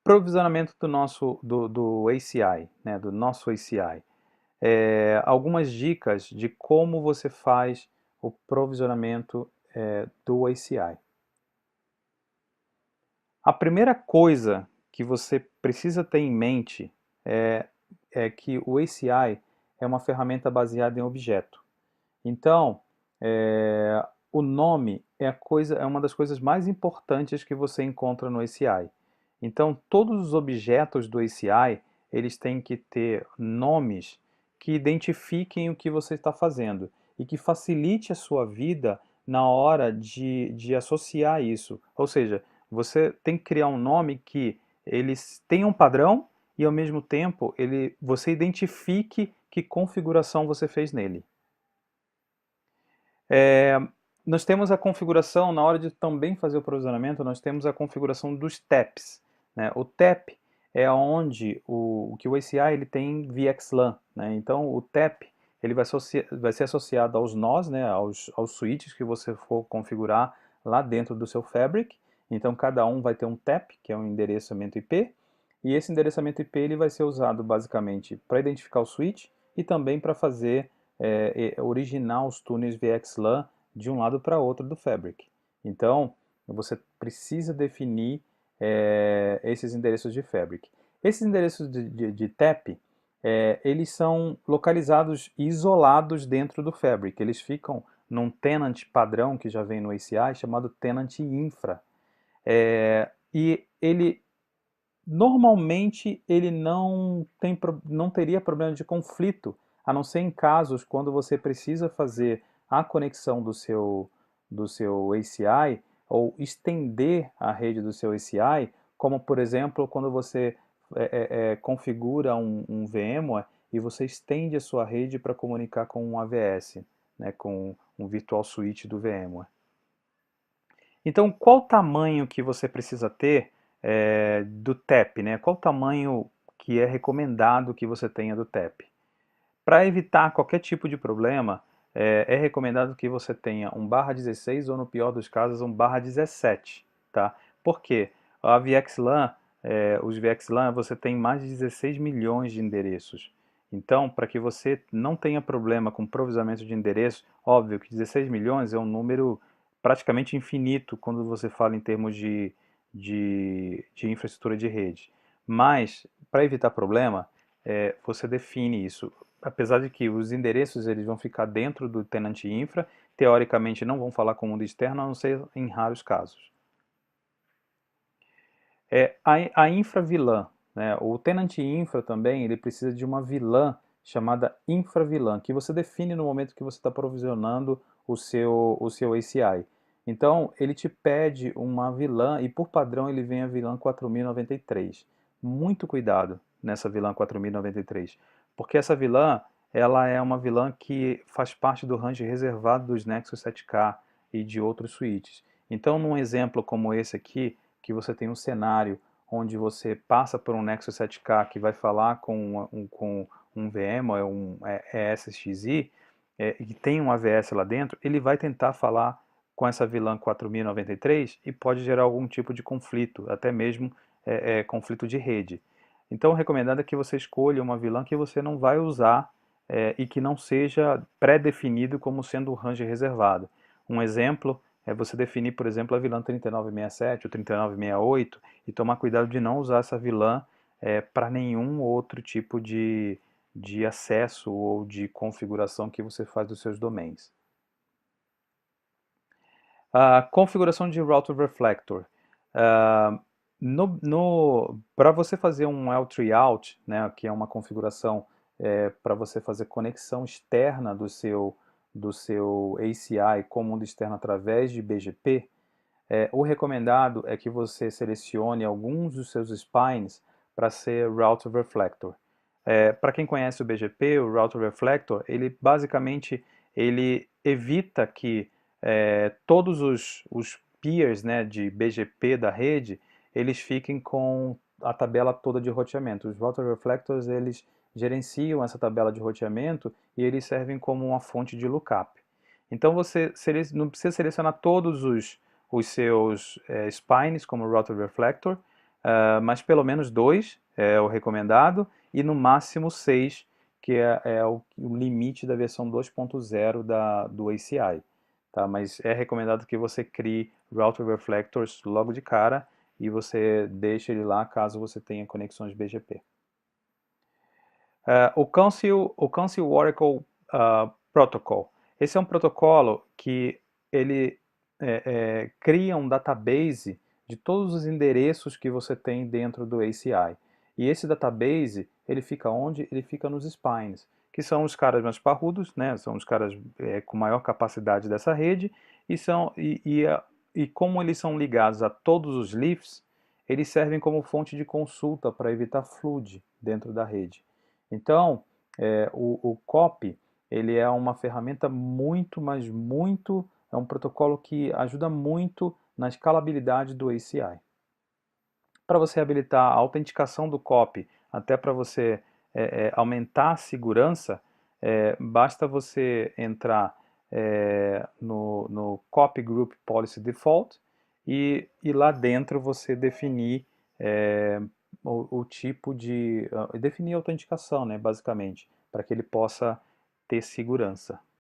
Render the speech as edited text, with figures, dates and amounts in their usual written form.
Provisionamento do ACI, né, do nosso ACI. Algumas dicas de como você faz o provisionamento do ACI. A primeira coisa que você precisa ter em mente é, é que o ACI é uma ferramenta baseada em objeto. Então, o nome é uma das coisas mais importantes que você encontra no ACI. Então, todos os objetos do ACI, eles têm que ter nomes que identifiquem o que você está fazendo e que facilite a sua vida na hora de associar isso. Ou seja, você tem que criar um nome que eles tenham um padrão e, ao mesmo tempo, você identifique que configuração você fez nele. É, Nós temos a configuração, na hora de também fazer o provisionamento, nós temos a configuração dos taps, né? O tap é onde que o ACI ele tem VXLAN, né? Então o tap ele vai ser associado aos nós, né? Aos switches que você for configurar lá dentro do seu Fabric. Então cada um vai ter um tap, que é um endereçamento IP, e esse endereçamento IP ele vai ser usado basicamente para identificar o switch e também para fazer originar os túneis VXLAN de um lado para outro do Fabric. Então, você precisa definir esses endereços de Fabric. Esses endereços de TAP, eles são localizados e isolados dentro do Fabric. Eles ficam num tenant padrão que já vem no ACI, chamado tenant infra. E ele normalmente ele não teria problema de conflito, a não ser em casos quando você precisa fazer a conexão do seu ACI ou estender a rede do seu ACI, como por exemplo quando você configura um VMware e você estende a sua rede para comunicar com um AVS, né, com um Virtual Switch do VMware. Então, qual tamanho que você precisa ter do TAP, né? Qual tamanho que é recomendado que você tenha do TAP? Para evitar qualquer tipo de problema, é recomendado que você tenha um /16 ou, no pior dos casos, um /17, tá? Por quê? A VXLAN, os VXLAN, você tem mais de 16 milhões de endereços. Então, para que você não tenha problema com provisionamento de endereços, óbvio que 16 milhões é um número praticamente infinito quando você fala em termos de infraestrutura de rede. Mas, para evitar problema, você define isso. Apesar de que os endereços eles vão ficar dentro do tenant infra, teoricamente não vão falar com o mundo externo, a não ser em raros casos. A infra VLAN, né? O tenant infra também ele precisa de uma VLAN chamada infra VLAN, que você define no momento que você está provisionando o seu ACI. Então, ele te pede uma VLAN e por padrão ele vem a VLAN 4093. Muito cuidado nessa VLAN 4093, porque essa VLAN ela é uma VLAN que faz parte do range reservado dos Nexus 7K e de outros switches. Então, num exemplo como esse aqui, que você tem um cenário onde você passa por um Nexus 7K que vai falar com um VMware, um ESXi, e tem um AVS lá dentro, ele vai tentar falar com essa VLAN 4093 e pode gerar algum tipo de conflito, até mesmo conflito de rede. Então, o recomendado é que você escolha uma VLAN que você não vai usar e que não seja pré-definido como sendo o range reservado. Um exemplo é você definir, por exemplo, a VLAN 3967 ou 3968 e tomar cuidado de não usar essa VLAN para nenhum outro tipo de acesso ou de configuração que você faz dos seus domains. A configuração de Router Reflector. Uh, Para você fazer um L3 out, né, que é uma configuração para você fazer conexão externa do seu ACI com o mundo externo através de BGP, o recomendado é que você selecione alguns dos seus spines para ser Router Reflector. Para quem conhece o BGP, o Router Reflector, ele basicamente ele evita que todos os peers, né, de BGP da rede, eles fiquem com a tabela toda de roteamento. Os Router Reflectors, eles gerenciam essa tabela de roteamento e eles servem como uma fonte de lookup. Então você não precisa selecionar todos os seus spines como Router Reflector, mas pelo menos 2 é o recomendado, e no máximo 6, que é o limite da versão 2.0 do ACI. Tá? Mas é recomendado que você crie Router Reflectors logo de cara e você deixe ele lá caso você tenha conexões BGP. O Council Oracle Protocol. Esse é um protocolo que ele cria um database de todos os endereços que você tem dentro do ACI. E esse database, ele fica onde? Ele fica nos spines, que são os caras mais parrudos, né? São os caras com maior capacidade dessa rede, e como eles são ligados a todos os leafs, eles servem como fonte de consulta para evitar flood dentro da rede. Então, o COP, ele é uma ferramenta muito, mas muito, é um protocolo que ajuda muito na escalabilidade do ACI. Para você habilitar a autenticação do COP, até para você aumentar a segurança, basta você entrar no COP Group Policy Default e lá dentro você definir o tipo de... definir a autenticação, né, basicamente, para que ele possa ter segurança.